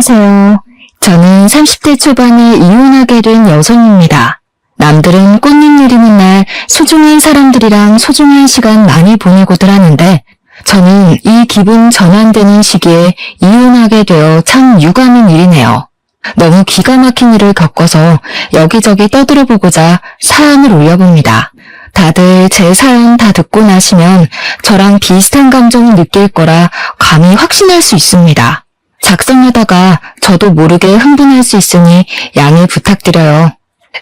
안녕하세요. 저는 30대 초반에 이혼하게 된 여성입니다. 남들은 꽃잎 내리는 날 소중한 사람들이랑 소중한 시간 많이 보내고들 하는데 저는 이 기분 전환되는 시기에 이혼하게 되어 참 유감인 일이네요. 너무 기가 막힌 일을 겪어서 여기저기 떠들어보고자 사연을 올려봅니다. 다들 제 사연 다 듣고 나시면 저랑 비슷한 감정을 느낄 거라 감히 확신할 수 있습니다. 작성하다가 저도 모르게 흥분할 수 있으니 양해 부탁드려요.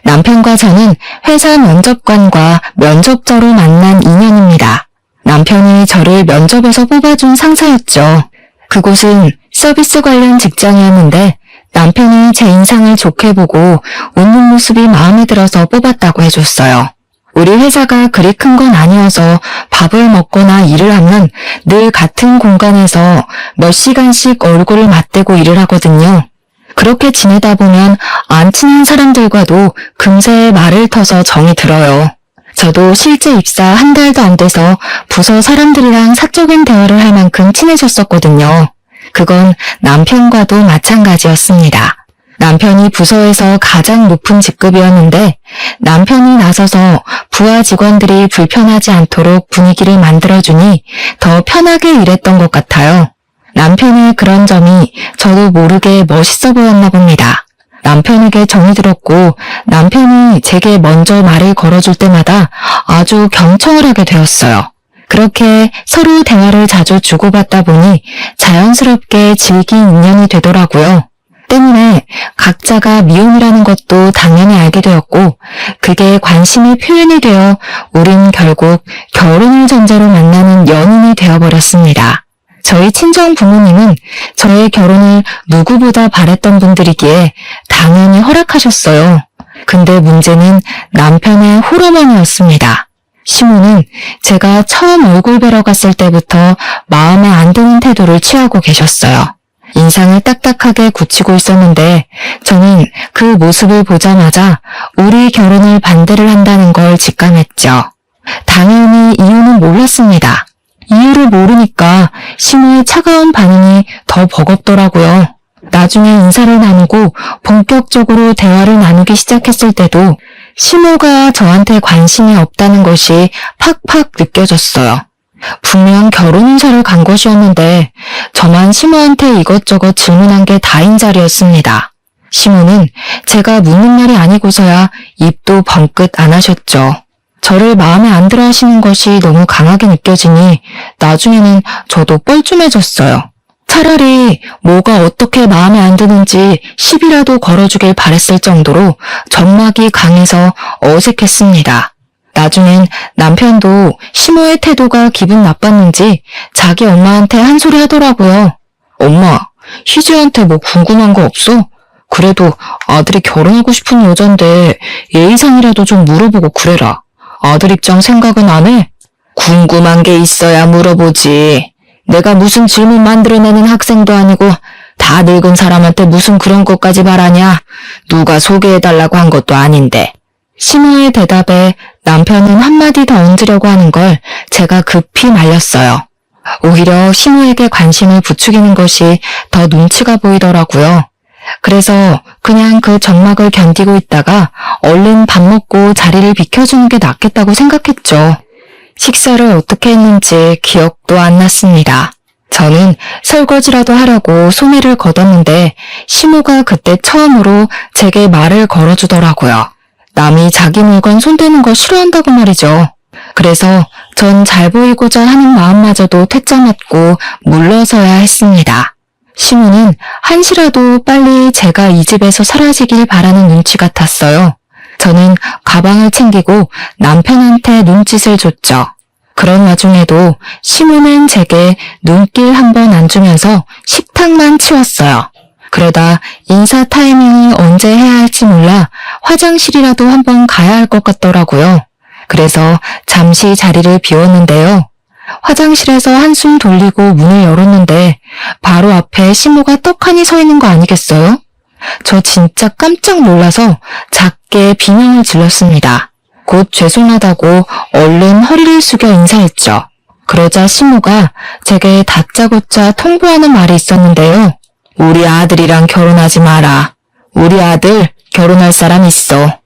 남편과 저는 회사 면접관과 면접자로 만난 인연입니다. 남편이 저를 면접에서 뽑아준 상사였죠. 그곳은 서비스 관련 직장이었는데 남편이 제 인상을 좋게 보고 웃는 모습이 마음에 들어서 뽑았다고 해줬어요. 우리 회사가 그리 큰 건 아니어서 밥을 먹거나 일을 하면 늘 같은 공간에서 몇 시간씩 얼굴을 맞대고 일을 하거든요. 그렇게 지내다 보면 안 친한 사람들과도 금세 말을 터서 정이 들어요. 저도 실제 입사 한 달도 안 돼서 부서 사람들이랑 사적인 대화를 할 만큼 친해졌었거든요. 그건 남편과도 마찬가지였습니다. 남편이 부서에서 가장 높은 직급이었는데 남편이 나서서 부하 직원들이 불편하지 않도록 분위기를 만들어주니 더 편하게 일했던 것 같아요. 남편의 그런 점이 저도 모르게 멋있어 보였나 봅니다. 남편에게 정이 들었고 남편이 제게 먼저 말을 걸어줄 때마다 아주 경청을 하게 되었어요. 그렇게 서로 대화를 자주 주고받다 보니 자연스럽게 질긴 인연이 되더라고요. 때문에 각자가 미혼이라는 것도 당연히 알게 되었고 그게 관심이 표현이 되어 우린 결국 결혼을 전제로 만나는 연인이 되어버렸습니다. 저희 친정 부모님은 저의 결혼을 누구보다 바랬던 분들이기에 당연히 허락하셨어요. 근데 문제는 남편의 홀어머니였습니다. 시모는 제가 처음 얼굴 뵈러 갔을 때부터 마음에 안 드는 태도를 취하고 계셨어요. 인상을 딱딱하게 굳히고 있었는데 저는 그 모습을 보자마자 우리 결혼을 반대를 한다는 걸 직감했죠. 당연히 이유는 몰랐습니다. 이유를 모르니까 시모의 차가운 반응이 더 버겁더라고요. 나중에 인사를 나누고 본격적으로 대화를 나누기 시작했을 때도 시모가 저한테 관심이 없다는 것이 팍팍 느껴졌어요. 분명 결혼 인사를 간 것이었는데 저만 시모한테 이것저것 질문한 게 다인 자리였습니다. 시모는 제가 묻는 말이 아니고서야 입도 번긋 안 하셨죠. 저를 마음에 안 들어 하시는 것이 너무 강하게 느껴지니 나중에는 저도 뻘쭘해졌어요. 차라리 뭐가 어떻게 마음에 안 드는지 시비라도 걸어주길 바랬을 정도로 적막이 강해서 어색했습니다. 나중엔 남편도 시모의 태도가 기분 나빴는지 자기 엄마한테 한 소리 하더라고요. 엄마, 희재한테 뭐 궁금한 거 없어? 그래도 아들이 결혼하고 싶은 여잔데 예의상이라도 좀 물어보고 그래라. 아들 입장 생각은 안 해? 궁금한 게 있어야 물어보지. 내가 무슨 질문 만들어내는 학생도 아니고 다 늙은 사람한테 무슨 그런 것까지 바라냐? 누가 소개해달라고 한 것도 아닌데. 시모의 대답에 남편은 한마디 더 얹으려고 하는 걸 제가 급히 말렸어요. 오히려 시모에게 관심을 부추기는 것이 더 눈치가 보이더라고요. 그래서 그냥 그 적막을 견디고 있다가 얼른 밥 먹고 자리를 비켜주는 게 낫겠다고 생각했죠. 식사를 어떻게 했는지 기억도 안 났습니다. 저는 설거지라도 하려고 소매를 걷었는데 시모가 그때 처음으로 제게 말을 걸어주더라고요. 남이 자기 물건 손대는 거 싫어한다고 말이죠. 그래서 전 잘 보이고자 하는 마음마저도 퇴짜 맞고 물러서야 했습니다. 시모는 한시라도 빨리 제가 이 집에서 사라지길 바라는 눈치 같았어요. 저는 가방을 챙기고 남편한테 눈짓을 줬죠. 그런 와중에도 시모는 제게 눈길 한 번 안 주면서 식탁만 치웠어요. 그러다 인사 타이밍이 언제 해야 할지 몰라 화장실이라도 한번 가야 할 것 같더라고요. 그래서 잠시 자리를 비웠는데요. 화장실에서 한숨 돌리고 문을 열었는데 바로 앞에 시모가 떡하니 서 있는 거 아니겠어요? 저 진짜 깜짝 놀라서 작게 비명을 질렀습니다. 곧 죄송하다고 얼른 허리를 숙여 인사했죠. 그러자 시모가 제게 다짜고짜 통보하는 말이 있었는데요. 우리 아들이랑 결혼하지 마라. 우리 아들 결혼할 사람 있어.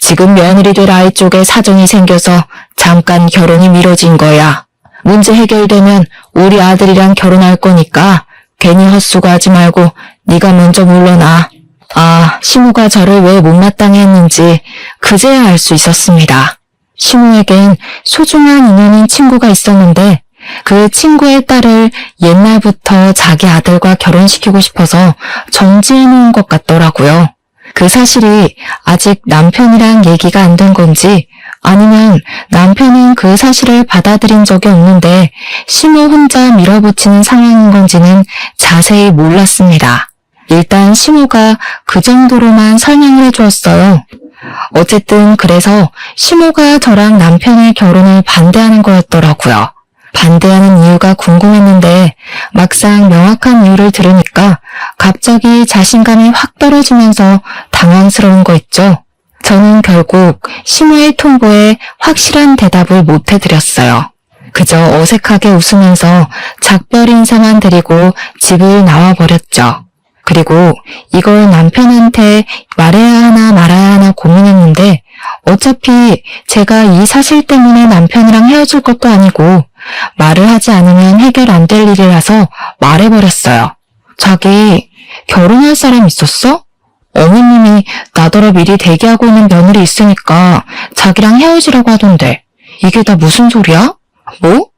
지금 며느리 될 아이 쪽에 사정이 생겨서 잠깐 결혼이 미뤄진 거야. 문제 해결되면 우리 아들이랑 결혼할 거니까 괜히 헛수고하지 말고 네가 먼저 물러나. 아, 시무가 저를 왜 못마땅해 했는지 그제야 알 수 있었습니다. 시무에겐 소중한 인연인 친구가 있었는데 그 친구의 딸을 옛날부터 자기 아들과 결혼시키고 싶어서 정지해 놓은 것 같더라고요. 그 사실이 아직 남편이랑 얘기가 안 된 건지 아니면 남편은 그 사실을 받아들인 적이 없는데 시무 혼자 밀어붙이는 상황인 건지는 자세히 몰랐습니다. 일단 시무가 그 정도로만 설명을 해주었어요. 어쨌든 그래서 시무가 저랑 남편의 결혼을 반대하는 거였더라고요. 반대하는 이유가 궁금했는데 막상 명확한 이유를 들으니까 갑자기 자신감이 확 떨어지면서 당황스러운 거 있죠. 저는 결국 시무의 통보에 확실한 대답을 못 해드렸어요. 그저 어색하게 웃으면서 작별 인사만 드리고 집을 나와버렸죠. 그리고 이걸 남편한테 말해야 하나 말아야 하나 고민했는데 어차피 제가 이 사실 때문에 남편이랑 헤어질 것도 아니고 말을 하지 않으면 해결 안 될 일이라서 말해버렸어요. 자기 결혼할 사람 있었어? 어머님이 나더러 미리 대기하고 있는 며느리 있으니까 자기랑 헤어지라고 하던데 이게 다 무슨 소리야? 뭐?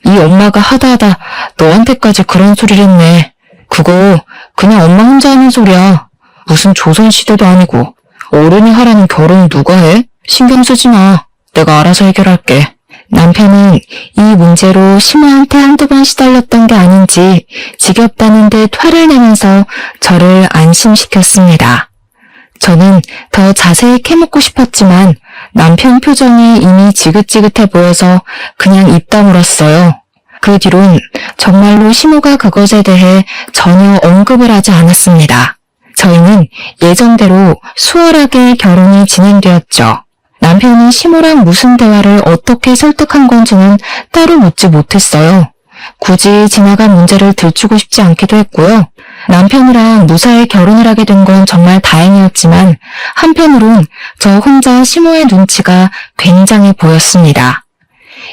이 엄마가 하다하다 너한테까지 그런 소리를 했네. 그거 그냥 엄마 혼자 하는 소리야. 무슨 조선시대도 아니고 어른이 하라는 결혼을 누가 해? 신경 쓰지 마. 내가 알아서 해결할게. 남편은 이 문제로 시무한테 한두 번 시달렸던 게 아닌지 지겹다는데 화를 내면서 저를 안심시켰습니다. 저는 더 자세히 캐묻고 싶었지만 남편 표정이 이미 지긋지긋해 보여서 그냥 입 다물었어요. 그 뒤론 정말로 시무가 그것에 대해 전혀 언급을 하지 않았습니다. 저희는 예정대로 수월하게 결혼이 진행되었죠. 남편이 시무랑 무슨 대화를 어떻게 설득한 건지는 따로 묻지 못했어요. 굳이 지나간 문제를 들추고 싶지 않기도 했고요. 남편이랑 무사히 결혼을 하게 된 건 정말 다행이었지만 한편으론 저 혼자 시무의 눈치가 굉장히 보였습니다.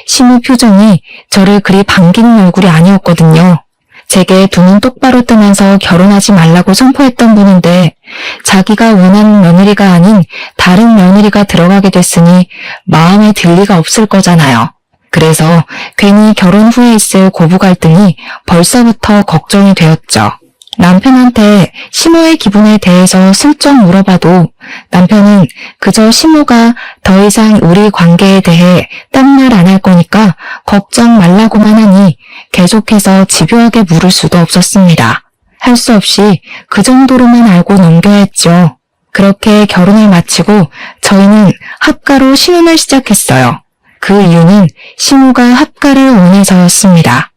시무 표정이 저를 그리 반기는 얼굴이 아니었거든요. 제게 두 눈 똑바로 뜨면서 결혼하지 말라고 선포했던 분인데 자기가 원하는 며느리가 아닌 다른 며느리가 들어가게 됐으니 마음에 들 리가 없을 거잖아요. 그래서 괜히 결혼 후에 있을 고부 갈등이 벌써부터 걱정이 되었죠. 남편한테 시무의 기분에 대해서 슬쩍 물어봐도 남편은 그저 시무가 더 이상 우리 관계에 대해 딴 말 안 할 거니까 걱정 말라고만 하니 계속해서 집요하게 물을 수도 없었습니다. 할 수 없이 그 정도로만 알고 넘겨야 했죠. 그렇게 결혼을 마치고 저희는 합가로 신혼을 시작했어요. 그 이유는 시무가 합가를 원해서였습니다.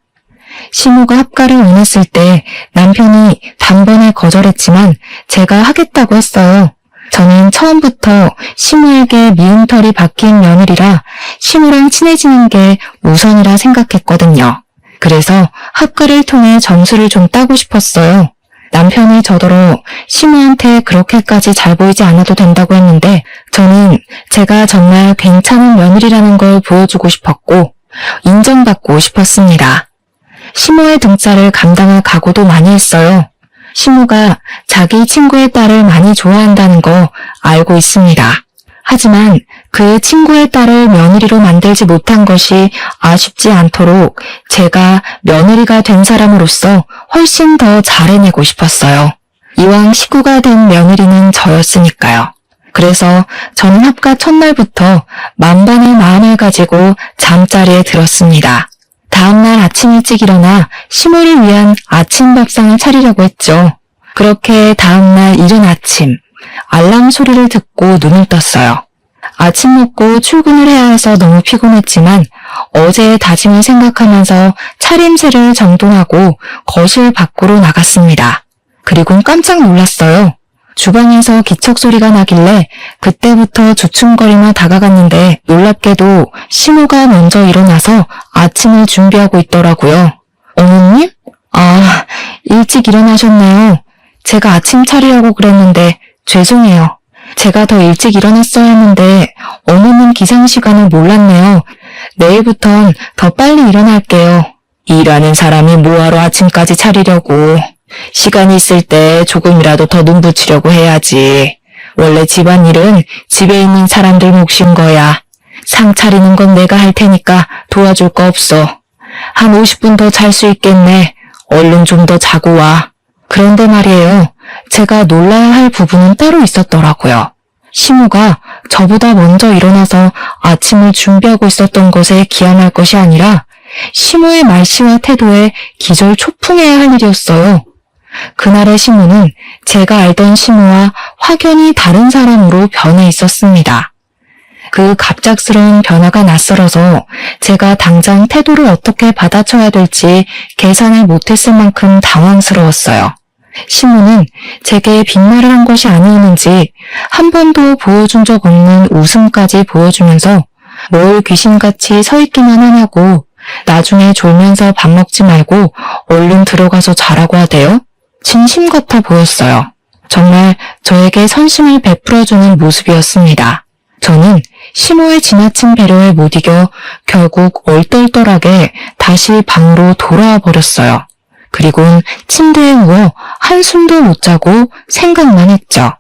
시무가 합가를 원했을 때 남편이 단번에 거절했지만 제가 하겠다고 했어요. 저는 처음부터 시무에게 미움털이 박힌 며느리라 시무랑 친해지는 게 우선이라 생각했거든요. 그래서 합가를 통해 점수를 좀 따고 싶었어요. 남편이 저더러 시무한테 그렇게까지 잘 보이지 않아도 된다고 했는데 저는 제가 정말 괜찮은 며느리라는 걸 보여주고 싶었고 인정받고 싶었습니다. 시무의 등살을 감당할 각오도 많이 했어요. 시무가 자기 친구의 딸을 많이 좋아한다는 거 알고 있습니다. 하지만 그 친구의 딸을 며느리로 만들지 못한 것이 아쉽지 않도록 제가 며느리가 된 사람으로서 훨씬 더 잘해내고 싶었어요. 이왕 식구가 된 며느리는 저였으니까요. 그래서 저는 합가 첫날부터 만반의 마음을 가지고 잠자리에 들었습니다. 다음날 아침 일찍 일어나 시무를 위한 아침 밥상을 차리려고 했죠. 그렇게 다음날 이른 아침 알람 소리를 듣고 눈을 떴어요. 아침 먹고 출근을 해야 해서 너무 피곤했지만 어제의 다짐을 생각하면서 차림새를 정돈하고 거실 밖으로 나갔습니다. 그리고 깜짝 놀랐어요. 주방에서 기척 소리가 나길래 그때부터 주춤거리며 다가갔는데 놀랍게도 시무가 먼저 일어나서 아침을 준비하고 있더라고요. 어머님? 아, 일찍 일어나셨네요. 제가 아침 차리라고 그랬는데 죄송해요. 제가 더 일찍 일어났어야 했는데 어머님 기상 시간을 몰랐네요. 내일부턴 더 빨리 일어날게요. 일하는 사람이 뭐하러 아침까지 차리려고. 시간이 있을 때 조금이라도 더 눈붙이려고 해야지. 원래 집안일은 집에 있는 사람들 몫인 거야. 상 차리는 건 내가 할 테니까 도와줄 거 없어. 한 50분 더 잘 수 있겠네. 얼른 좀 더 자고 와. 그런데 말이에요. 제가 놀라야 할 부분은 따로 있었더라고요. 시모가 저보다 먼저 일어나서 아침을 준비하고 있었던 것에 기함할 것이 아니라 시모의 말씨와 태도에 기절 초풍해야 할 일이었어요. 그날의 시모는 제가 알던 시모와 확연히 다른 사람으로 변해 있었습니다. 그 갑작스러운 변화가 낯설어서 제가 당장 태도를 어떻게 받아쳐야 될지 계산을 못했을 만큼 당황스러웠어요. 시모는 제게 빈말을 한 것이 아니었는지 한 번도 보여준 적 없는 웃음까지 보여주면서 뭘 귀신같이 서 있기만 하냐고 나중에 졸면서 밥 먹지 말고 얼른 들어가서 자라고 하대요. 진심 같아 보였어요. 정말 저에게 선심을 베풀어주는 모습이었습니다. 저는 시모의 지나친 배려에 못 이겨 결국 얼떨떨하게 다시 방으로 돌아와 버렸어요. 그리고는 침대에 누워 한숨도 못 자고 생각만 했죠.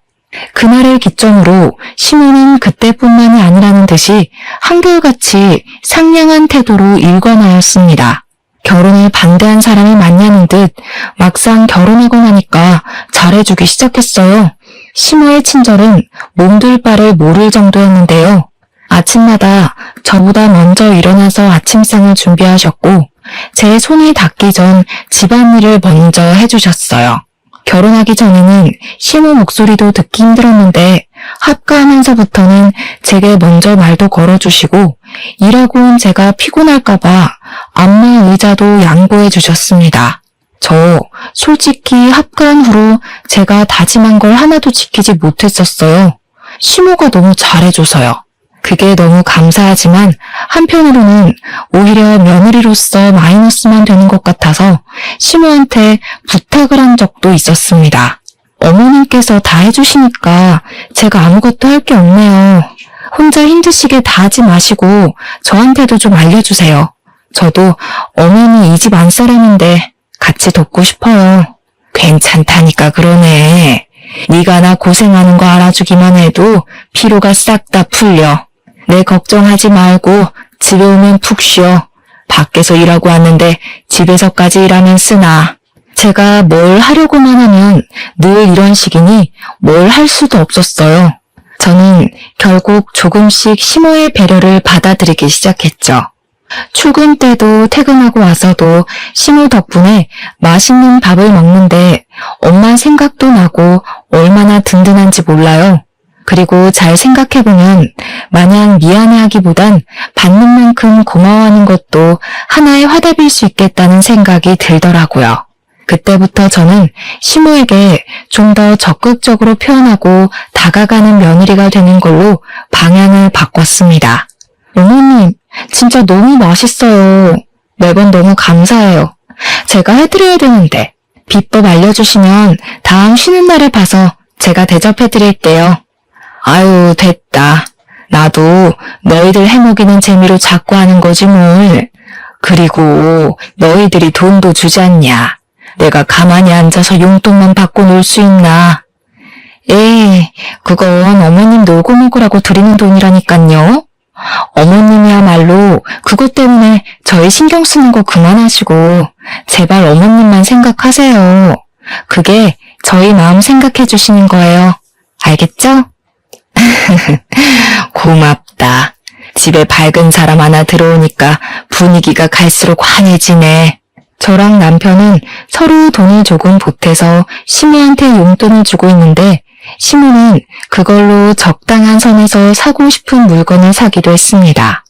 그날을 기점으로 시모는 그때뿐만이 아니라는 듯이 한결같이 상냥한 태도로 일관하였습니다. 결혼을 반대한 사람이 맞냐는 듯 막상 결혼하고 나니까 잘해주기 시작했어요. 시모의 친절은 몸둘 바를 모를 정도였는데요. 아침마다 저보다 먼저 일어나서 아침상을 준비하셨고 제 손이 닿기 전 집안일을 먼저 해주셨어요. 결혼하기 전에는 시모 목소리도 듣기 힘들었는데 합가하면서부터는 제게 먼저 말도 걸어주시고 일하고 온 제가 피곤할까봐 안마 의자도 양보해 주셨습니다. 저 솔직히 합가한 후로 제가 다짐한 걸 하나도 지키지 못했었어요. 시모가 너무 잘해줘서요. 그게 너무 감사하지만 한편으로는 오히려 며느리로서 마이너스만 되는 것 같아서 시모한테 부탁을 한 적도 있었습니다. 어머님께서 다 해주시니까 제가 아무것도 할 게 없네요. 혼자 힘드시게 다 하지 마시고 저한테도 좀 알려주세요. 저도 어머니 이 집 안사람인데 같이 돕고 싶어요. 괜찮다니까 그러네. 네가 나 고생하는 거 알아주기만 해도 피로가 싹 다 풀려. 내 걱정하지 말고 집에 오면 푹 쉬어. 밖에서 일하고 왔는데 집에서까지 일하면 쓰나. 제가 뭘 하려고만 하면 늘 이런 식이니 뭘 할 수도 없었어요. 저는 결국 조금씩 시모의 배려를 받아들이기 시작했죠. 출근 때도 퇴근하고 와서도 시모 덕분에 맛있는 밥을 먹는데 엄마 생각도 나고 얼마나 든든한지 몰라요. 그리고 잘 생각해보면 마냥 미안해하기보단 받는 만큼 고마워하는 것도 하나의 화답일 수 있겠다는 생각이 들더라고요. 그때부터 저는 시모에게 좀 더 적극적으로 표현하고 다가가는 며느리가 되는 걸로 방향을 바꿨습니다. 어머님, 진짜 너무 맛있어요. 매번 너무 감사해요. 제가 해드려야 되는데 비법 알려주시면 다음 쉬는 날에 봐서 제가 대접해드릴게요. 아유, 됐다. 나도 너희들 해먹이는 재미로 자꾸 하는 거지 뭘. 그리고 너희들이 돈도 주지 않냐. 내가 가만히 앉아서 용돈만 받고 놀 수 있나. 에이, 그건 어머님 놀고 먹으라고 드리는 돈이라니깐요. 어머님이야말로 그것 때문에 저희 신경 쓰는 거 그만하시고 제발 어머님만 생각하세요. 그게 저희 마음 생각해 주시는 거예요. 알겠죠? 고맙다. 집에 밝은 사람 하나 들어오니까 분위기가 갈수록 환해지네. 저랑 남편은 서로 돈을 조금 보태서 시모한테 용돈을 주고 있는데 시모는 그걸로 적당한 선에서 사고 싶은 물건을 사기도 했습니다.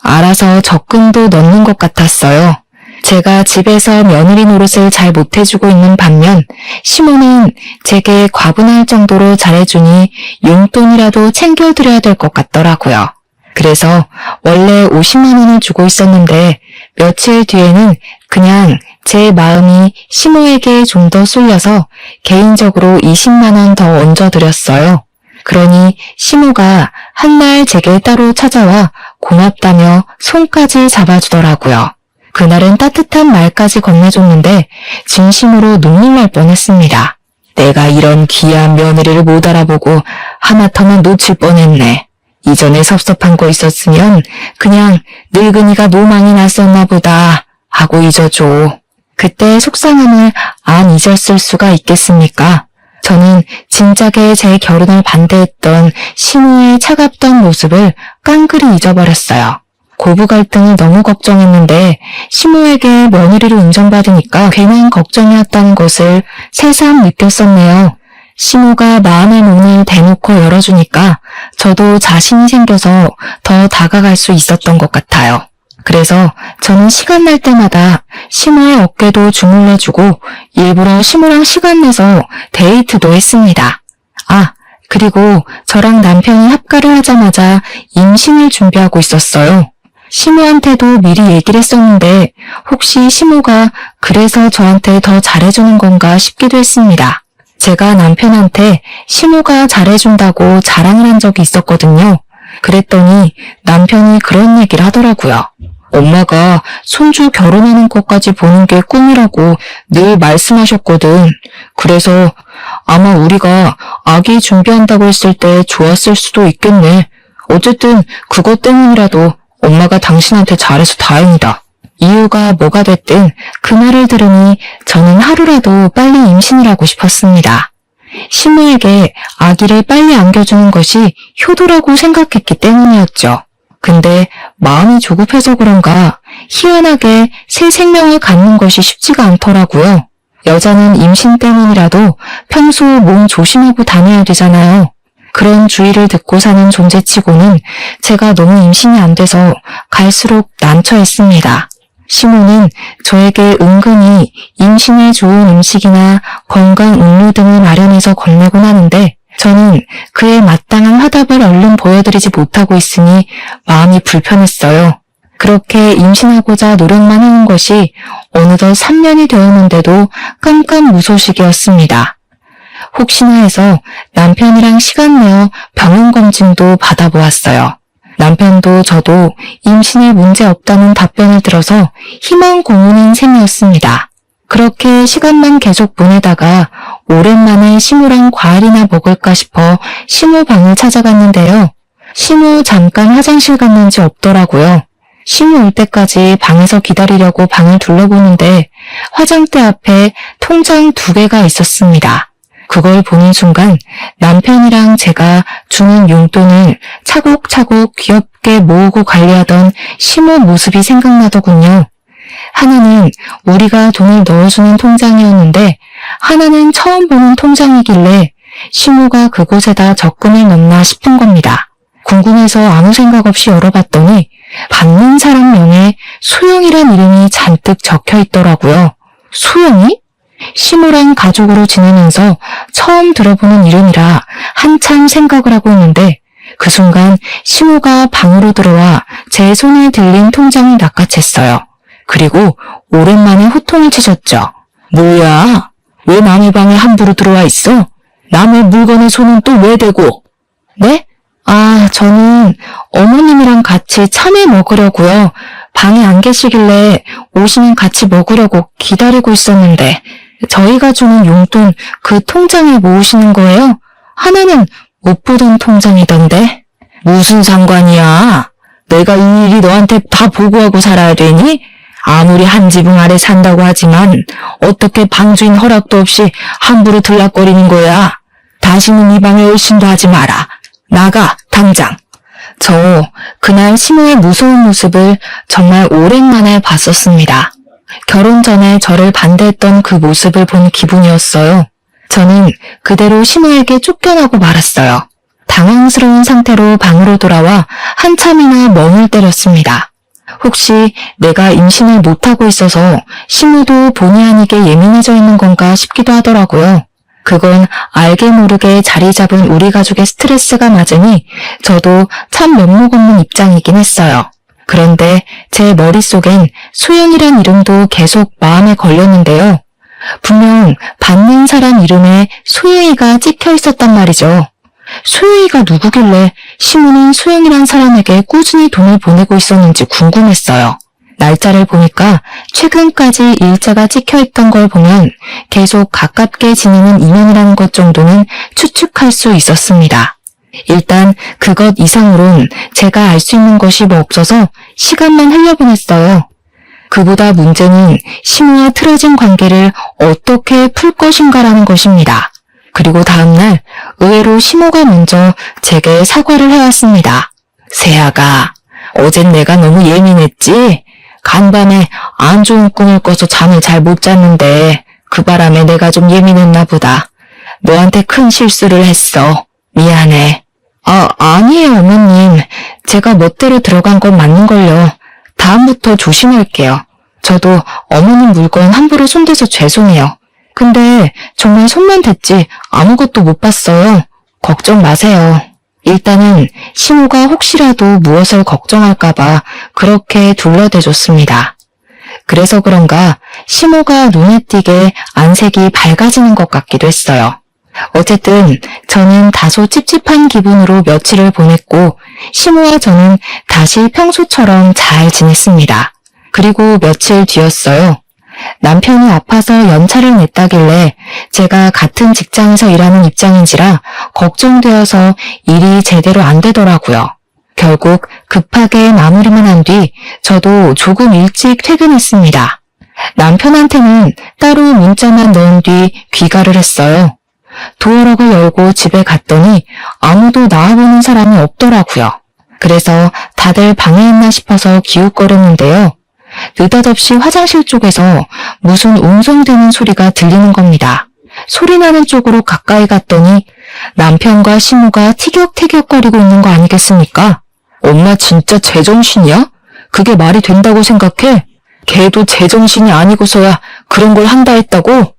알아서 적금도 넣는 것 같았어요. 제가 집에서 며느리 노릇을 잘 못해주고 있는 반면 시모는 제게 과분할 정도로 잘해주니 용돈이라도 챙겨드려야 될 것 같더라고요. 그래서 원래 50만 원을 주고 있었는데 며칠 뒤에는 그냥 제 마음이 시모에게 좀 더 쏠려서 개인적으로 20만 원 더 얹어드렸어요. 그러니 시모가 한날 제게 따로 찾아와 고맙다며 손까지 잡아주더라고요. 그날은 따뜻한 말까지 건네줬는데 진심으로 눈물 날 뻔했습니다. 내가 이런 귀한 며느리를 못 알아보고 하마터면 놓칠 뻔했네. 이전에 섭섭한 거 있었으면 그냥 늙은이가 노망이 났었나 보다 하고 잊어줘. 그때 속상함을 안 잊었을 수가 있겠습니까? 저는 진작에 제 결혼을 반대했던 시모의 차갑던 모습을 깡그리 잊어버렸어요. 고부 갈등을 너무 걱정했는데 시모에게 며느리로 인정받으니까 괜한 걱정이었다는 것을 새삼 느꼈었네요. 시모가 마음의 문을 대놓고 열어주니까 저도 자신이 생겨서 더 다가갈 수 있었던 것 같아요. 그래서 저는 시간 날 때마다 시모의 어깨도 주물러주고 일부러 시모랑 시간 내서 데이트도 했습니다. 아, 그리고 저랑 남편이 합가를 하자마자 임신을 준비하고 있었어요. 시모한테도 미리 얘기를 했었는데 혹시 시모가 그래서 저한테 더 잘해주는 건가 싶기도 했습니다. 제가 남편한테 시모가 잘해준다고 자랑을 한 적이 있었거든요. 그랬더니 남편이 그런 얘기를 하더라고요. 엄마가 손주 결혼하는 것까지 보는 게 꿈이라고 늘 말씀하셨거든. 그래서 아마 우리가 아기 준비한다고 했을 때 좋았을 수도 있겠네. 어쨌든 그것 때문이라도 엄마가 당신한테 잘해서 다행이다. 이유가 뭐가 됐든 그 말을 들으니 저는 하루라도 빨리 임신을 하고 싶었습니다. 시모에게 아기를 빨리 안겨주는 것이 효도라고 생각했기 때문이었죠. 근데 마음이 조급해서 그런가 희한하게 새 생명을 갖는 것이 쉽지가 않더라고요. 여자는 임신 때문이라도 평소 몸 조심하고 다녀야 되잖아요. 그런 주의를 듣고 사는 존재치고는 제가 너무 임신이 안 돼서 갈수록 난처했습니다. 시모는 저에게 은근히 임신에 좋은 음식이나 건강 음료 등을 마련해서 건네곤 하는데 저는 그에 마땅한 화답을 얼른 보여드리지 못하고 있으니 마음이 불편했어요. 그렇게 임신하고자 노력만 하는 것이 어느덧 3년이 되었는데도 깜깜무소식이었습니다. 혹시나 해서 남편이랑 시간 내어 병원검진도 받아보았어요. 남편도 저도 임신에 문제 없다는 답변을 들어서 희망 고문인 셈이었습니다. 그렇게 시간만 계속 보내다가 오랜만에 시모랑 과일이나 먹을까 싶어 시모 방을 찾아갔는데요. 시모 잠깐 화장실 갔는지 없더라고요. 시모 올 때까지 방에서 기다리려고 방을 둘러보는데 화장대 앞에 통장 2개가 있었습니다. 그걸 보는 순간 남편이랑 제가 주는 용돈을 차곡차곡 귀엽게 모으고 관리하던 시모 모습이 생각나더군요. 하나는 우리가 돈을 넣어주는 통장이었는데 하나는 처음 보는 통장이길래 시모가 그곳에다 적금을 넣나 싶은 겁니다. 궁금해서 아무 생각 없이 열어봤더니 받는 사람 명에 소영이란 이름이 잔뜩 적혀 있더라고요. 소영이? 시모랑 가족으로 지내면서 처음 들어보는 이름이라 한참 생각을 하고 있는데 그 순간 시모가 방으로 들어와 제 손에 들린 통장을 낚아챘어요. 그리고 오랜만에 호통을 치셨죠. 뭐야? 왜 남의 방에 함부로 들어와 있어? 남의 물건에 손은 또 왜 대고? 네? 아, 저는 어머님이랑 같이 참외 먹으려고요. 방에 안 계시길래 오시면 같이 먹으려고 기다리고 있었는데 저희가 주는 용돈 그 통장에 모으시는 거예요? 하나는 못 보던 통장이던데. 무슨 상관이야? 내가 이 일이 너한테 다 보고하고 살아야 되니? 아무리 한 지붕 아래 산다고 하지만 어떻게 방주인 허락도 없이 함부로 들락거리는 거야? 다시는 이 방에 얼씬도 하지 마라. 나가, 당장. 저 그날 시모의 무서운 모습을 정말 오랜만에 봤었습니다. 결혼 전에 저를 반대했던 그 모습을 본 기분이었어요. 저는 그대로 시모에게 쫓겨나고 말았어요. 당황스러운 상태로 방으로 돌아와 한참이나 멍을 때렸습니다. 혹시 내가 임신을 못하고 있어서 시모도 본의 아니게 예민해져 있는 건가 싶기도 하더라고요. 그건 알게 모르게 자리 잡은 우리 가족의 스트레스가 맞으니 저도 참 면목 없는 입장이긴 했어요. 그런데 제 머릿속엔 소영이란 이름도 계속 마음에 걸렸는데요. 분명 받는 사람 이름에 소영이가 찍혀 있었단 말이죠. 소영이가 누구길래 시모는 소영이란 사람에게 꾸준히 돈을 보내고 있었는지 궁금했어요. 날짜를 보니까 최근까지 일자가 찍혀있던 걸 보면 계속 가깝게 지내는 인연이라는 것 정도는 추측할 수 있었습니다. 일단 그것 이상으론 제가 알 수 있는 것이 뭐 없어서 시간만 흘려보냈어요. 그보다 문제는 시모와 틀어진 관계를 어떻게 풀 것인가라는 것입니다. 그리고 다음날 의외로 시모가 먼저 제게 사과를 해왔습니다. 세아가, 어젠 내가 너무 예민했지? 간밤에 안 좋은 꿈을 꿔서 잠을 잘 못 잤는데 그 바람에 내가 좀 예민했나 보다. 너한테 큰 실수를 했어. 미안해. 아니에요, 어머님. 제가 멋대로 들어간 건 맞는걸요. 다음부터 조심할게요. 저도 어머님 물건 함부로 손대서 죄송해요. 근데 정말 손만 댔지 아무것도 못 봤어요. 걱정 마세요. 일단은 시모가 혹시라도 무엇을 걱정할까봐 그렇게 둘러대줬습니다. 그래서 그런가 시모가 눈에 띄게 안색이 밝아지는 것 같기도 했어요. 어쨌든 저는 다소 찝찝한 기분으로 며칠을 보냈고 시모와 저는 다시 평소처럼 잘 지냈습니다. 그리고 며칠 뒤였어요. 남편이 아파서 연차를 냈다길래 제가 같은 직장에서 일하는 입장인지라 걱정되어서 일이 제대로 안 되더라고요. 결국 급하게 마무리만 한 뒤 저도 조금 일찍 퇴근했습니다. 남편한테는 따로 문자만 넣은 뒤 귀가를 했어요. 도어락을 열고 집에 갔더니 아무도 나와보는 사람이 없더라고요. 그래서 다들 방해했나 싶어서 기웃거렸는데요. 느닷없이 화장실 쪽에서 무슨 웅성대는 소리가 들리는 겁니다. 소리 나는 쪽으로 가까이 갔더니 남편과 시모가 티격태격거리고 있는 거 아니겠습니까? 엄마 진짜 제정신이야? 그게 말이 된다고 생각해? 걔도 제정신이 아니고서야 그런 걸 한다 했다고?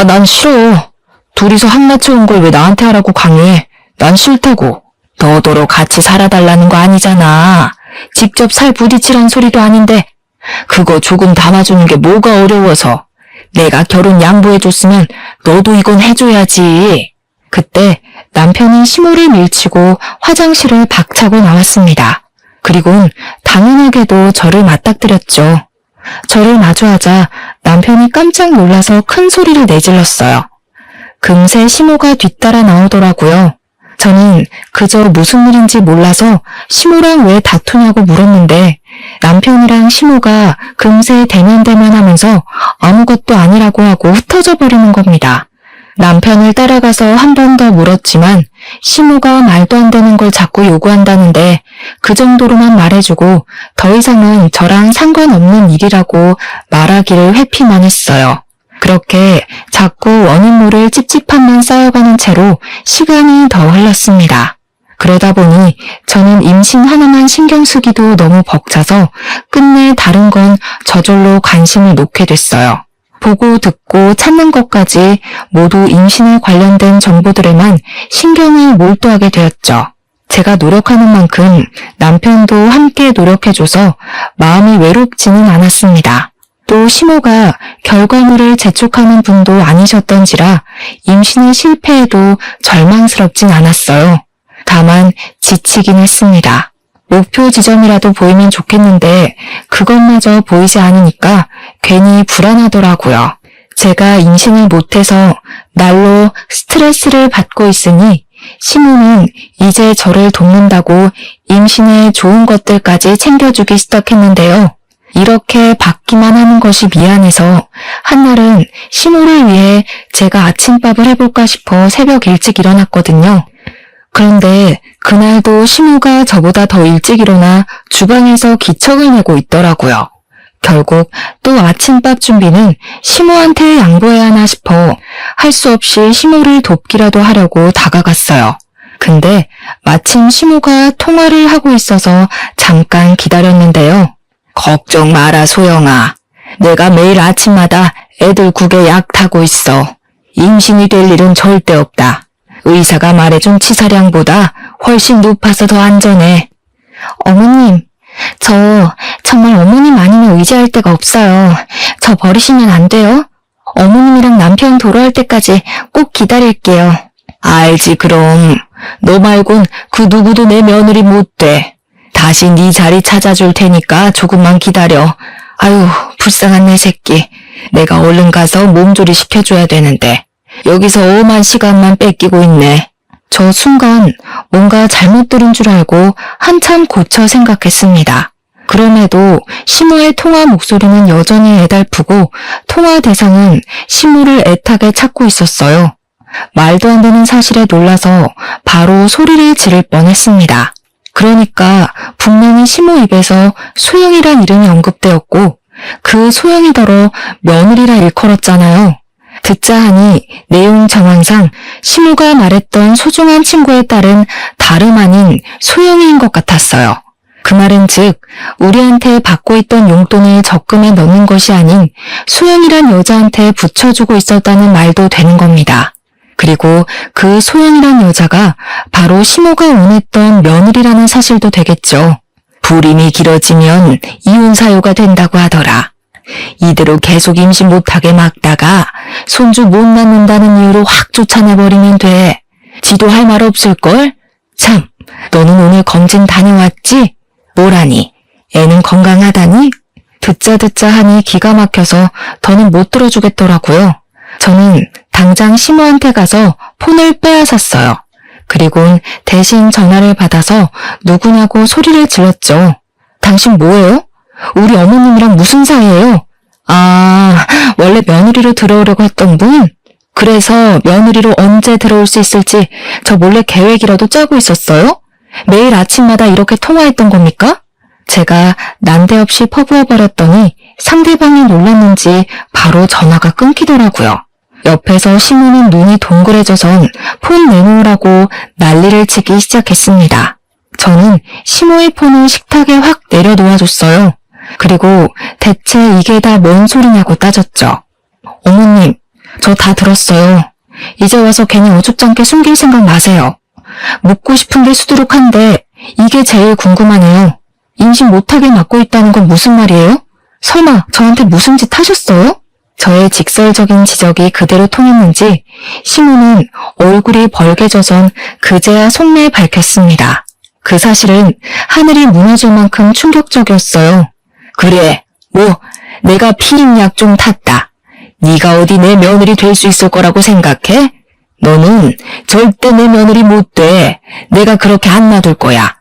난 싫어. 둘이서 한맞춰온 걸 왜 나한테 하라고 강요해? 난 싫다고. 너더러 같이 살아달라는 거 아니잖아. 직접 살 부딪히란 소리도 아닌데 그거 조금 담아주는 게 뭐가 어려워서. 내가 결혼 양보해줬으면 너도 이건 해줘야지. 그때 남편이 시모를 밀치고 화장실을 박차고 나왔습니다. 그리곤 당연하게도 저를 맞닥뜨렸죠. 저를 마주하자 남편이 깜짝 놀라서 큰 소리를 내질렀어요. 금세 시모가 뒤따라 나오더라고요. 저는 그저 무슨 일인지 몰라서 시모랑 왜 다투냐고 물었는데 남편이랑 시모가 금세 대면대면하면서 아무것도 아니라고 하고 흩어져 버리는 겁니다. 남편을 따라가서 한 번 더 물었지만 시모가 말도 안 되는 걸 자꾸 요구한다는데 그 정도로만 말해주고 더 이상은 저랑 상관없는 일이라고 말하기를 회피만 했어요. 그렇게 자꾸 원인 모를 찝찝함만 쌓여가는 채로 시간이 더 흘렀습니다. 그러다 보니 저는 임신 하나만 신경 쓰기도 너무 벅차서 끝내 다른 건 저절로 관심을 놓게 됐어요. 보고 듣고 찾는 것까지 모두 임신에 관련된 정보들에만 신경을 몰두하게 되었죠. 제가 노력하는 만큼 남편도 함께 노력해줘서 마음이 외롭지는 않았습니다. 또 시모가 결과물을 재촉하는 분도 아니셨던지라 임신에 실패해도 절망스럽진 않았어요. 다만 지치긴 했습니다. 목표 지점이라도 보이면 좋겠는데 그것마저 보이지 않으니까 괜히 불안하더라고요. 제가 임신을 못해서 날로 스트레스를 받고 있으니 시모는 이제 저를 돕는다고 임신에 좋은 것들까지 챙겨주기 시작했는데요. 이렇게 받기만 하는 것이 미안해서 한날은 시모를 위해 제가 아침밥을 해볼까 싶어 새벽 일찍 일어났거든요. 그런데 그날도 시모가 저보다 더 일찍 일어나 주방에서 기척을 내고 있더라고요. 결국 또 아침밥 준비는 시모한테 양보해야 하나 싶어 할 수 없이 시모를 돕기라도 하려고 다가갔어요. 근데 마침 시모가 통화를 하고 있어서 잠깐 기다렸는데요. 걱정 마라 소영아. 내가 매일 아침마다 애들 국에 약 타고 있어. 임신이 될 일은 절대 없다. 의사가 말해준 치사량보다 훨씬 높아서 더 안전해. 어머님, 저 정말 어머님 아니면 의지할 데가 없어요. 저 버리시면 안 돼요? 어머님이랑 남편 돌아올 때까지 꼭 기다릴게요. 알지 그럼. 너 말곤 그 누구도 내 며느리 못 돼. 다시 네 자리 찾아줄 테니까 조금만 기다려. 아유, 불쌍한 내 새끼. 내가 얼른 가서 몸조리 시켜줘야 되는데 여기서 엄한 시간만 뺏기고 있네. 저 순간 뭔가 잘못 들은 줄 알고 한참 고쳐 생각했습니다. 그럼에도 시모의 통화 목소리는 여전히 애달프고 통화 대상은 시모를 애타게 찾고 있었어요. 말도 안 되는 사실에 놀라서 바로 소리를 지를 뻔했습니다. 그러니까 분명히 시모 입에서 소영이란 이름이 언급되었고 그 소영이더러 며느리라 일컬었잖아요. 듣자 하니 내용 정황상 시모가 말했던 소중한 친구의 딸은 다름 아닌 소영이인 것 같았어요. 그 말은 즉 우리한테 받고 있던 용돈을 적금에 넣는 것이 아닌 소영이란 여자한테 붙여주고 있었다는 말도 되는 겁니다. 그리고 그 소영이란 여자가 바로 시모가 원했던 며느리라는 사실도 되겠죠. 불임이 길어지면 이혼 사유가 된다고 하더라. 이대로 계속 임신 못하게 막다가 손주 못 낳는다는 이유로 확 쫓아내버리면 돼. 지도 할 말 없을걸? 참, 너는 오늘 검진 다녀왔지? 뭐라니? 애는 건강하다니? 듣자 하니 기가 막혀서 더는 못 들어주겠더라고요. 저는 당장 시모한테 가서 폰을 빼앗았어요. 그리곤 대신 전화를 받아서 누구냐고 소리를 질렀죠. 당신 뭐예요? 우리 어머님이랑 무슨 사이예요? 아, 원래 며느리로 들어오려고 했던 분? 그래서 며느리로 언제 들어올 수 있을지 저 몰래 계획이라도 짜고 있었어요? 매일 아침마다 이렇게 통화했던 겁니까? 제가 난데없이 퍼부어버렸더니 상대방이 놀랐는지 바로 전화가 끊기더라고요. 옆에서 시모는 눈이 동그래져선 폰 내놓으라고 난리를 치기 시작했습니다. 저는 시모의 폰을 식탁에 확 내려놓아줬어요. 그리고 대체 이게 다 뭔 소리냐고 따졌죠. 어머님, 저 다 들었어요. 이제 와서 괜히 어줍잖게 숨길 생각 마세요. 묻고 싶은 게 수두룩한데 이게 제일 궁금하네요. 임신 못하게 막고 있다는 건 무슨 말이에요? 설마 저한테 무슨 짓 하셨어요? 저의 직설적인 지적이 그대로 통했는지 시모는 얼굴이 벌개져선 그제야 속내 밝혔습니다. 그 사실은 하늘이 무너질 만큼 충격적이었어요. 그래, 내가 피임약 좀 탔다. 네가 어디 내 며느리 될 수 있을 거라고 생각해? 너는 절대 내 며느리 못 돼. 내가 그렇게 안 놔둘 거야.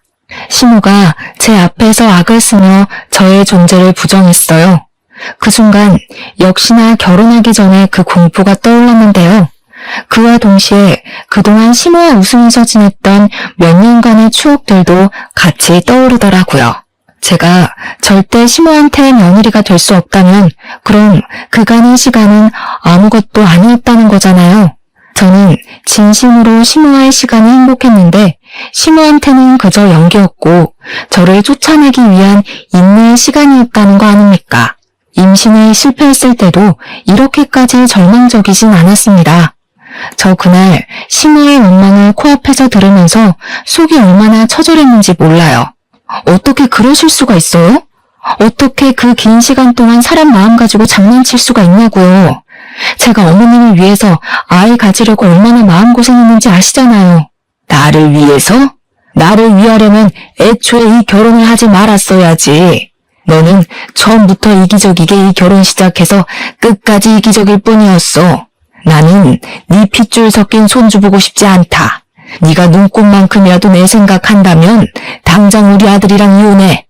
시모가 제 앞에서 악을 쓰며 저의 존재를 부정했어요. 그 순간 역시나 결혼하기 전에 그 공포가 떠올랐는데요. 그와 동시에 그동안 시모와 웃으면서 지냈던 몇 년간의 추억들도 같이 떠오르더라고요. 제가 절대 시모한테 며느리가 될 수 없다면 그럼 그간의 시간은 아무것도 아니었다는 거잖아요. 저는 진심으로 시모와의 시간이 행복했는데 시모한테는 그저 연기였고 저를 쫓아내기 위한 인내의 시간이었다는 거 아닙니까? 임신에 실패했을 때도 이렇게까지 절망적이진 않았습니다. 저 그날 시모의 원망을 코앞에서 들으면서 속이 얼마나 처절했는지 몰라요. 어떻게 그러실 수가 있어요? 어떻게 그 긴 시간 동안 사람 마음 가지고 장난칠 수가 있냐고요. 제가 어머님을 위해서 아이 가지려고 얼마나 마음고생했는지 아시잖아요. 나를 위해서? 나를 위하려면 애초에 이 결혼을 하지 말았어야지. 너는 처음부터 이기적이게 이 결혼 시작해서 끝까지 이기적일 뿐이었어. 나는 네 핏줄 섞인 손주 보고 싶지 않다. 네가 눈꽃만큼이라도 내 생각한다면 당장 우리 아들이랑 이혼해.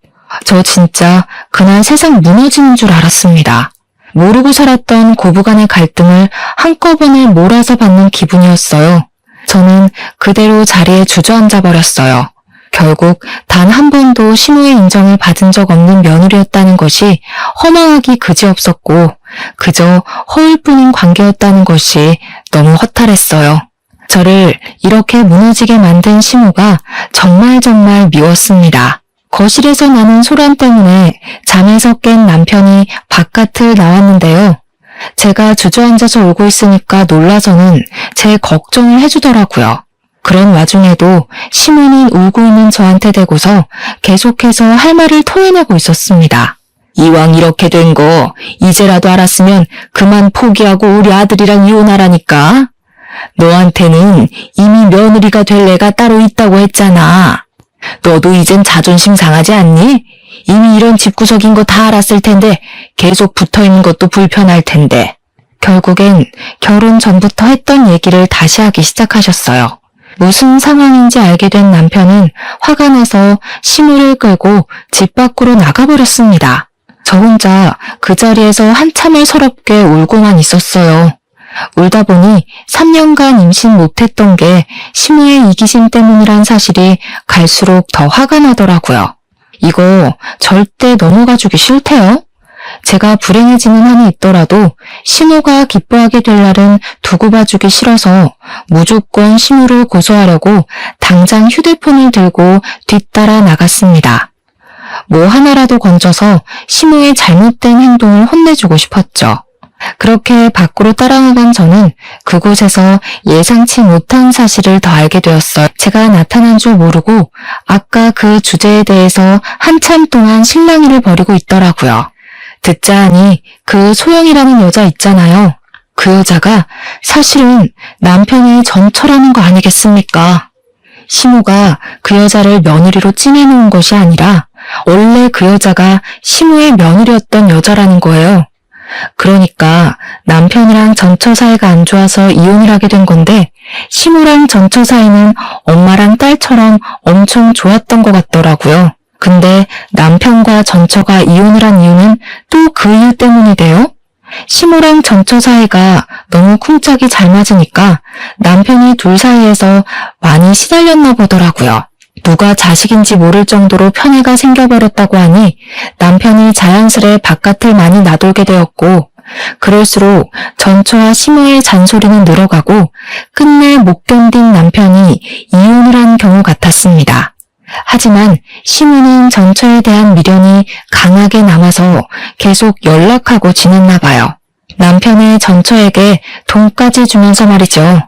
저 진짜 그날 세상 무너지는 줄 알았습니다. 모르고 살았던 고부간의 갈등을 한꺼번에 몰아서 받는 기분이었어요. 저는 그대로 자리에 주저앉아 버렸어요. 결국 단 한 번도 시모의 인정을 받은 적 없는 며느리였다는 것이 허망하기 그지없었고 그저 허울 뿐인 관계였다는 것이 너무 허탈했어요. 저를 이렇게 무너지게 만든 시모가 정말 미웠습니다. 거실에서 나는 소란 때문에 잠에서 깬 남편이 바깥을 나왔는데요. 제가 주저앉아서 울고 있으니까 놀라서는 제 걱정을 해주더라고요. 그런 와중에도 시모는 울고 있는 저한테 대고서 계속해서 할 말을 토해내고 있었습니다. 이왕 이렇게 된 거 이제라도 알았으면 그만 포기하고 우리 아들이랑 이혼하라니까. 너한테는 이미 며느리가 될 애가 따로 있다고 했잖아. 너도 이젠 자존심 상하지 않니? 이미 이런 집구석인 거 다 알았을 텐데 계속 붙어있는 것도 불편할 텐데. 결국엔 결혼 전부터 했던 얘기를 다시 하기 시작하셨어요. 무슨 상황인지 알게 된 남편은 화가 나서 시무를 끌고 집 밖으로 나가버렸습니다. 저 혼자 그 자리에서 한참을 서럽게 울고만 있었어요. 울다 보니 3년간 임신 못했던 게 시무의 이기심 때문이란 사실이 갈수록 더 화가 나더라고요. 이거 절대 넘어가주기 싫대요. 제가 불행해지는 한이 있더라도 시무가 기뻐하게 될 날은 두고 봐주기 싫어서 무조건 시무를 고소하려고 당장 휴대폰을 들고 뒤따라 나갔습니다. 뭐 하나라도 건져서 시무의 잘못된 행동을 혼내주고 싶었죠. 그렇게 밖으로 따라나간 저는 그곳에서 예상치 못한 사실을 더 알게 되었어요. 제가 나타난 줄 모르고 아까 그 주제에 대해서 한참 동안 실랑이를 벌이고 있더라고요. 듣자 하니 그 소영이라는 여자 있잖아요. 그 여자가 사실은 남편이 전처라는 거 아니겠습니까? 시무가 그 여자를 며느리로 찜해놓은 것이 아니라 원래 그 여자가 시무의 며느리였던 여자라는 거예요. 그러니까 남편이랑 전처 사이가 안 좋아서 이혼을 하게 된 건데 시무랑 전처 사이는 엄마랑 딸처럼 엄청 좋았던 것 같더라고요. 근데 남편과 전처가 이혼을 한 이유는 또 그 이유 때문이래요. 시무랑 전처 사이가 너무 쿵짝이 잘 맞으니까 남편이 둘 사이에서 많이 시달렸나 보더라고요. 누가 자식인지 모를 정도로 편애가 생겨버렸다고 하니 남편이 자연스레 바깥을 많이 나돌게 되었고 그럴수록 전처와 시무의 잔소리는 늘어가고 끝내 못 견딘 남편이 이혼을 한 경우 같았습니다. 하지만 시무는 전처에 대한 미련이 강하게 남아서 계속 연락하고 지냈나 봐요. 남편의 전처에게 돈까지 주면서 말이죠.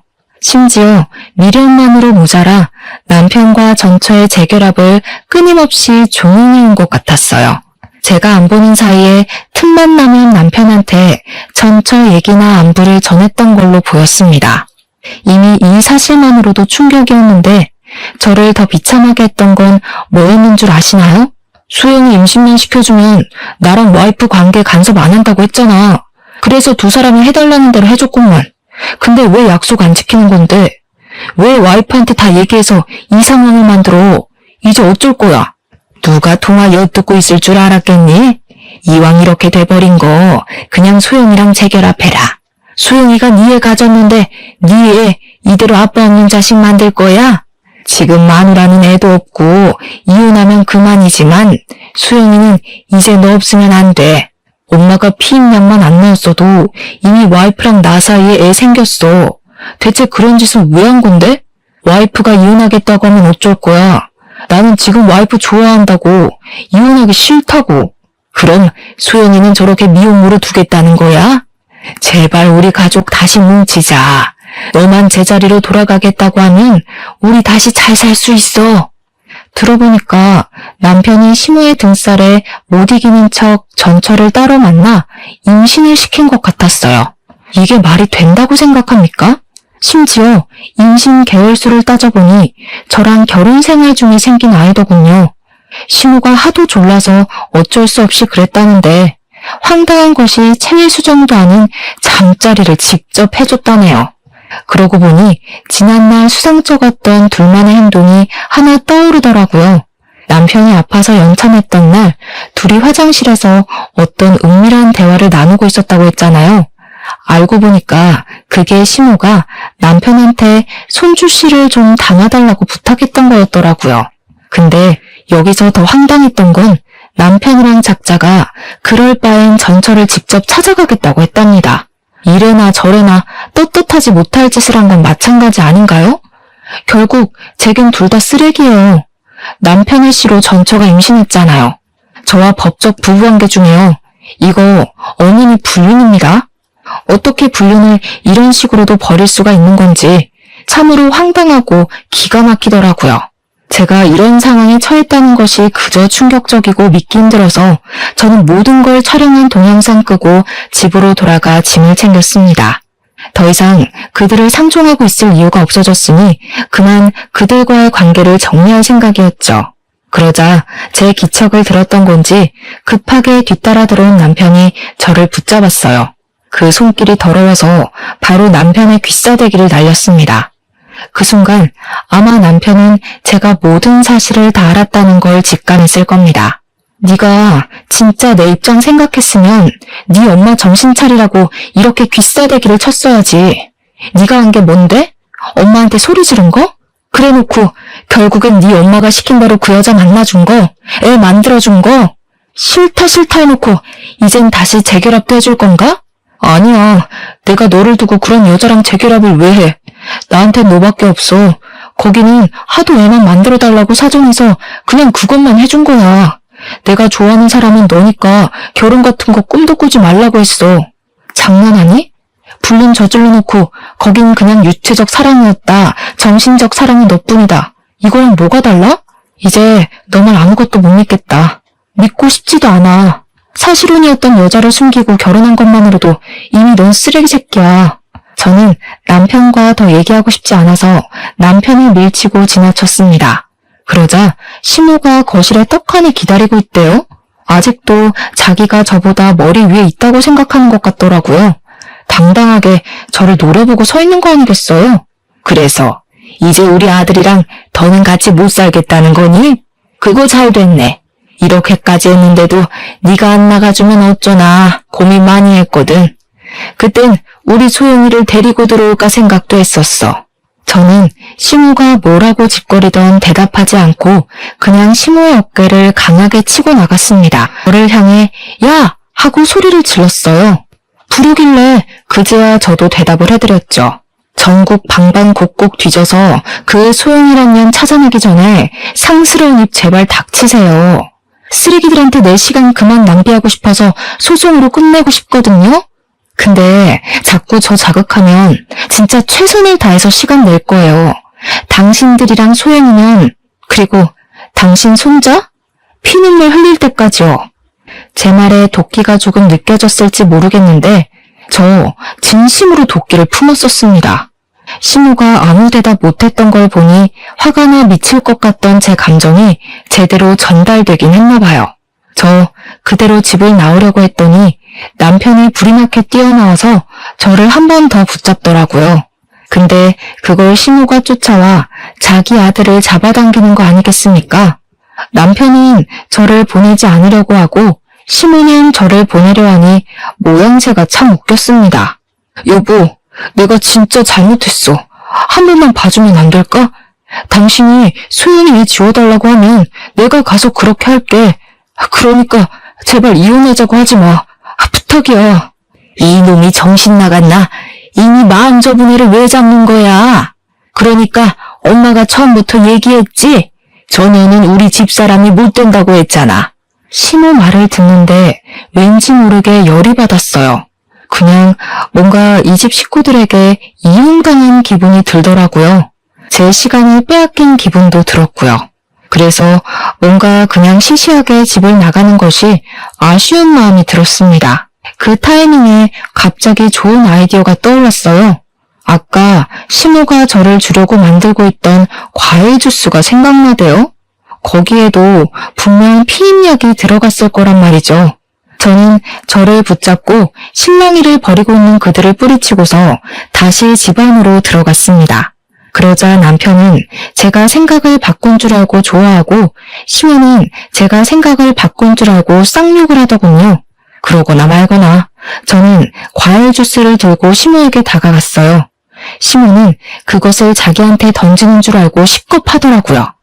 심지어 미련만으로 모자라 남편과 전처의 재결합을 끊임없이 종용해온 것 같았어요. 제가 안 보는 사이에 틈만 나면 남편한테 전처 얘기나 안부를 전했던 걸로 보였습니다. 이미 이 사실만으로도 충격이었는데 저를 더 비참하게 했던 건 뭐였는 줄 아시나요? 수영이 임신만 시켜주면 나랑 와이프 관계 간섭 안 한다고 했잖아. 그래서 두 사람이 해달라는 대로 해줬구만. 근데 왜 약속 안 지키는 건데? 왜 와이프한테 다 얘기해서 이 상황을 만들어? 이제 어쩔 거야? 누가 통화 엿듣고 있을 줄 알았겠니? 이왕 이렇게 돼버린 거 그냥 소영이랑 재결합해라. 소영이가 네 애 가졌는데 네 애 이대로 아빠 없는 자식 만들 거야? 지금 마누라는 애도 없고 이혼하면 그만이지만 소영이는 이제 너 없으면 안 돼. 엄마가 피임약만 안 넣었어도 이미 와이프랑 나 사이에 애 생겼어. 대체 그런 짓을 왜 한 건데? 와이프가 이혼하겠다고 하면 어쩔 거야? 나는 지금 와이프 좋아한다고, 이혼하기 싫다고. 그럼 소영이는 저렇게 미혼모로 두겠다는 거야? 제발 우리 가족 다시 뭉치자. 너만 제자리로 돌아가겠다고 하면 우리 다시 잘 살 수 있어. 들어보니까 남편이 시무의 등살에 못 이기는 척 전처를 따로 만나 임신을 시킨 것 같았어요. 이게 말이 된다고 생각합니까? 심지어 임신 개월수를 따져보니 저랑 결혼 생활 중에 생긴 아이더군요. 시무가 하도 졸라서 어쩔 수 없이 그랬다는데 황당한 것이 체외 수정도 아닌 잠자리를 직접 해줬다네요. 그러고 보니 지난날 수상쩍었던 둘만의 행동이 하나 떠오르더라고요. 남편이 아파서 연참했던 날 둘이 화장실에서 어떤 은밀한 대화를 나누고 있었다고 했잖아요. 알고 보니까 그게 시무가 남편한테 손주 씨를 좀 담아달라고 부탁했던 거였더라고요. 근데 여기서 더 황당했던 건 남편이랑 작자가 그럴 바엔 전처를 직접 찾아가겠다고 했답니다. 이래나 저래나 떳떳하지 못할 짓을 한 건 마찬가지 아닌가요? 결국 제겐 둘 다 쓰레기예요. 남편의 씨로 전처가 임신했잖아요. 저와 법적 부부관계 중에요. 이거 언인이 불륜입니다. 어떻게 불륜을 이런 식으로도 버릴 수가 있는 건지 참으로 황당하고 기가 막히더라고요. 제가 이런 상황에 처했다는 것이 그저 충격적이고 믿기 힘들어서 저는 모든 걸 촬영한 동영상 끄고 집으로 돌아가 짐을 챙겼습니다. 더 이상 그들을 상종하고 있을 이유가 없어졌으니 그만 그들과의 관계를 정리할 생각이었죠. 그러자 제 기척을 들었던 건지 급하게 뒤따라 들어온 남편이 저를 붙잡았어요. 그 손길이 더러워서 바로 남편의 귀싸대기를 날렸습니다. 그 순간 아마 남편은 제가 모든 사실을 다 알았다는 걸 직감했을 겁니다. 네가 진짜 내 입장 생각했으면 네 엄마 정신 차리라고 이렇게 귀싸대기를 쳤어야지. 네가 한 게 뭔데? 엄마한테 소리 지른 거? 그래놓고 결국엔 네 엄마가 시킨 대로 그 여자 만나준 거, 애 만들어준 거, 싫다 해놓고 이젠 다시 재결합도 해줄 건가? 아니야, 내가 너를 두고 그런 여자랑 재결합을 왜 해? 나한텐 너밖에 없어. 거기는 하도 애만 만들어달라고 사정해서 그냥 그것만 해준 거야. 내가 좋아하는 사람은 너니까 결혼 같은 거 꿈도 꾸지 말라고 했어. 장난하니? 불륜 저질러 놓고 거긴 그냥 유체적 사랑이었다. 정신적 사랑은 너뿐이다. 이거랑 뭐가 달라? 이제 너 말 아무것도 못 믿겠다. 믿고 싶지도 않아. 사실혼이었던 여자를 숨기고 결혼한 것만으로도 이미 넌 쓰레기 새끼야. 저는 남편과 더 얘기하고 싶지 않아서 남편을 밀치고 지나쳤습니다. 그러자 시모가 거실에 떡하니 기다리고 있대요. 아직도 자기가 저보다 머리 위에 있다고 생각하는 것 같더라고요. 당당하게 저를 노려보고 서 있는 거 아니겠어요? 그래서 이제 우리 아들이랑 더는 같이 못 살겠다는 거니? 그거 잘 됐네. 이렇게까지 했는데도 네가 안 나가주면 어쩌나 고민 많이 했거든. 그땐 우리 소영이를 데리고 들어올까 생각도 했었어. 저는 시모가 뭐라고 짓거리던 대답하지 않고 그냥 시모의 어깨를 강하게 치고 나갔습니다. 저를 향해 야! 하고 소리를 질렀어요. 부르길래 그제야 저도 대답을 해드렸죠. 전국 방방곡곡 뒤져서 그 소영이란 년 찾아내기 전에 상스러운 입 제발 닥치세요. 쓰레기들한테 내 시간 그만 낭비하고 싶어서 소송으로 끝내고 싶거든요. 근데 자꾸 저 자극하면 진짜 최선을 다해서 시간 낼 거예요. 당신들이랑 소영이면 그리고 당신 손자? 피눈물 흘릴 때까지요. 제 말에 도끼가 조금 느껴졌을지 모르겠는데 저 진심으로 도끼를 품었었습니다. 시모가 아무 대답 못했던 걸 보니 화가 나 미칠 것 같던 제 감정이 제대로 전달되긴 했나 봐요. 저 그대로 집을 나오려고 했더니 남편이 불이 나게 뛰어나와서 저를 한 번 더 붙잡더라고요. 근데 그걸 시모가 쫓아와 자기 아들을 잡아당기는 거 아니겠습니까? 남편은 저를 보내지 않으려고 하고 시모는 저를 보내려 하니 모양새가 참 웃겼습니다. 여보, 내가 진짜 잘못했어. 한 번만 봐주면 안 될까? 당신이 소영이 애 지워달라고 하면 내가 가서 그렇게 할게. 그러니까 제발 이혼하자고 하지 마. 부탁이야. 이놈이 정신 나갔나? 이미 마음 접은 애를 왜 잡는 거야? 그러니까 엄마가 처음부터 얘기했지? 전에는 우리 집사람이 못 된다고 했잖아. 시모 말을 듣는데 왠지 모르게 열이 받았어요. 그냥 뭔가 이 집 식구들에게 이용당한 기분이 들더라고요. 제 시간을 빼앗긴 기분도 들었고요. 그래서 뭔가 그냥 시시하게 집을 나가는 것이 아쉬운 마음이 들었습니다. 그 타이밍에 갑자기 좋은 아이디어가 떠올랐어요. 아까 시모가 저를 주려고 만들고 있던 과일 주스가 생각나대요. 거기에도 분명 피임약이 들어갔을 거란 말이죠. 저는 저를 붙잡고 실랑이를 벌이고 있는 그들을 뿌리치고서 다시 집 안으로 들어갔습니다. 그러자 남편은 제가 생각을 바꾼 줄 알고 좋아하고 시모는 제가 생각을 바꾼 줄 알고 쌍욕을 하더군요. 그러거나 말거나 저는 과일 주스를 들고 시모에게 다가갔어요. 시모는 그것을 자기한테 던지는 줄 알고 식겁하더라고요.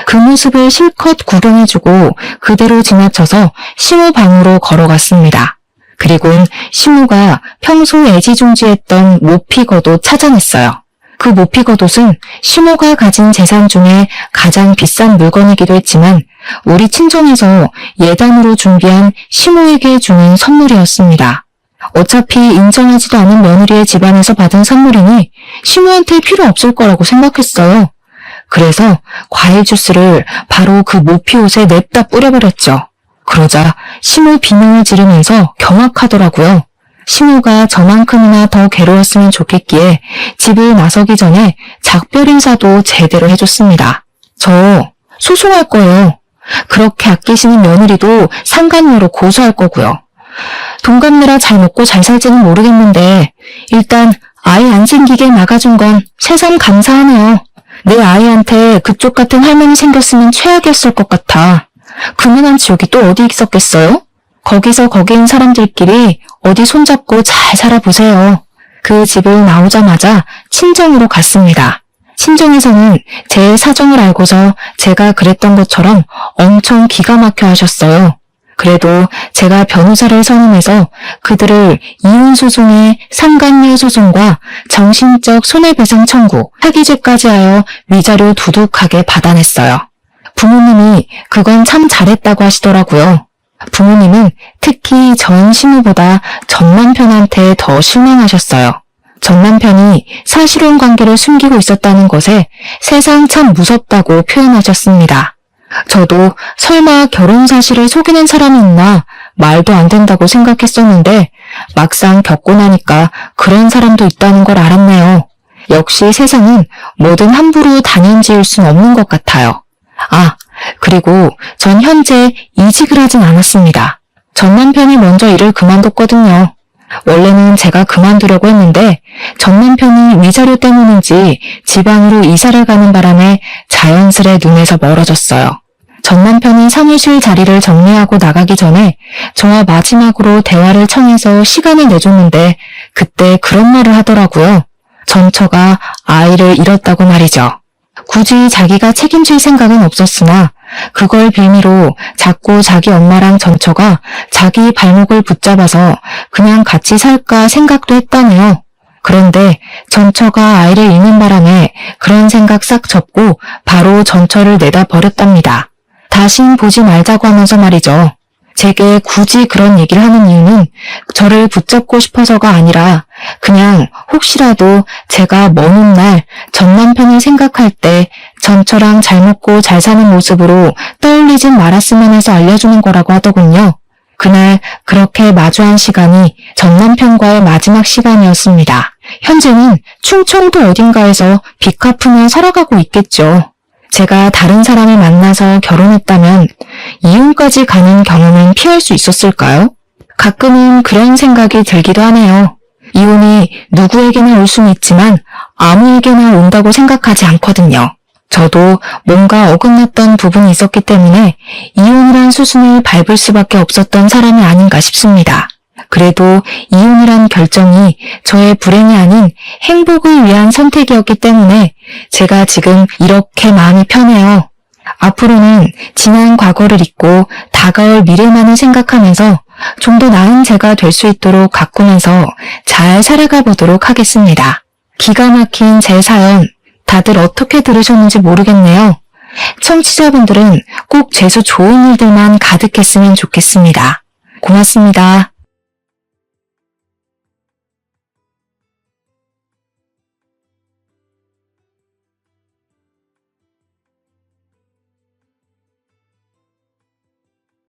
그 모습을 실컷 구경해주고 그대로 지나쳐서 시모 방으로 걸어갔습니다. 그리고는 시모가 평소 애지중지했던 모피겉옷 찾아냈어요. 그 모피겉옷은 시모가 가진 재산 중에 가장 비싼 물건이기도 했지만 우리 친정에서 예단으로 준비한 시모에게 주는 선물이었습니다. 어차피 인정하지도 않은 며느리의 집안에서 받은 선물이니 시모한테 필요 없을 거라고 생각했어요. 그래서 과일 주스를 바로 그 모피 옷에 냅다 뿌려버렸죠. 그러자 시모 비명을 지르면서 경악하더라고요. 시모가 저만큼이나 더 괴로웠으면 좋겠기에 집을 나서기 전에 작별 인사도 제대로 해줬습니다. 저 소송할 거예요. 그렇게 아끼시는 며느리도 상간녀로 고소할 거고요. 돈 갚느라 잘 먹고 잘 살지는 모르겠는데 일단 아이 안 생기게 막아준 건 새삼 감사하네요. 내 아이한테 그쪽 같은 할머니 생겼으면 최악이었을 것 같아. 그만한 지옥이 또 어디 있었겠어요? 거기서 거기인 사람들끼리 어디 손잡고 잘 살아보세요. 그 집을 나오자마자 친정으로 갔습니다. 친정에서는 제 사정을 알고서 제가 그랬던 것처럼 엄청 기가 막혀 하셨어요. 그래도 제가 변호사를 선임해서 그들을 이혼소송에 상간녀 소송과 정신적 손해배상 청구, 사기죄까지 하여 위자료 두둑하게 받아냈어요. 부모님이 그건 참 잘했다고 하시더라고요. 부모님은 특히 전 시누보다 전 남편한테 더 실망하셨어요. 전 남편이 사실혼 관계를 숨기고 있었다는 것에 세상 참 무섭다고 표현하셨습니다. 저도 설마 결혼 사실을 속이는 사람이 있나 말도 안 된다고 생각했었는데 막상 겪고 나니까 그런 사람도 있다는 걸 알았네요. 역시 세상은 뭐든 함부로 단연지을 순 없는 것 같아요. 그리고 전 현재 이직을 하진 않았습니다. 전 남편이 먼저 일을 그만뒀거든요. 원래는 제가 그만두려고 했는데 전 남편이 위자료 때문인지 지방으로 이사를 가는 바람에 자연스레 눈에서 멀어졌어요. 전 남편이 사무실 자리를 정리하고 나가기 전에 저와 마지막으로 대화를 청해서 시간을 내줬는데 그때 그런 말을 하더라고요. 전처가 아이를 잃었다고 말이죠. 굳이 자기가 책임질 생각은 없었으나 그걸 빌미로 자꾸 자기 엄마랑 전처가 자기 발목을 붙잡아서 그냥 같이 살까 생각도 했다네요. 그런데 전처가 아이를 잃는 바람에 그런 생각 싹 접고 바로 전처를 내다 버렸답니다. 다신 보지 말자고 하면서 말이죠. 제게 굳이 그런 얘기를 하는 이유는 저를 붙잡고 싶어서가 아니라 그냥 혹시라도 제가 먼 훗날 전 남편을 생각할 때 전처랑 잘 먹고 잘 사는 모습으로 떠올리진 말았으면 해서 알려주는 거라고 하더군요. 그날 그렇게 마주한 시간이 전 남편과의 마지막 시간이었습니다. 현재는 충청도 어딘가에서 빚 갚으며 살아가고 있겠죠. 제가 다른 사람을 만나서 결혼했다면 이혼까지 가는 경험은 피할 수 있었을까요? 가끔은 그런 생각이 들기도 하네요. 이혼이 누구에게나 올 수는 있지만 아무에게나 온다고 생각하지 않거든요. 저도 뭔가 어긋났던 부분이 있었기 때문에 이혼이란 수순을 밟을 수밖에 없었던 사람이 아닌가 싶습니다. 그래도 이혼이란 결정이 저의 불행이 아닌 행복을 위한 선택이었기 때문에 제가 지금 이렇게 마음이 편해요. 앞으로는 지난 과거를 잊고 다가올 미래만을 생각하면서 좀 더 나은 제가 될 수 있도록 가꾸면서 잘 살아가 보도록 하겠습니다. 기가 막힌 제 사연 다들 어떻게 들으셨는지 모르겠네요. 청취자분들은 꼭 재수 좋은 일들만 가득했으면 좋겠습니다. 고맙습니다.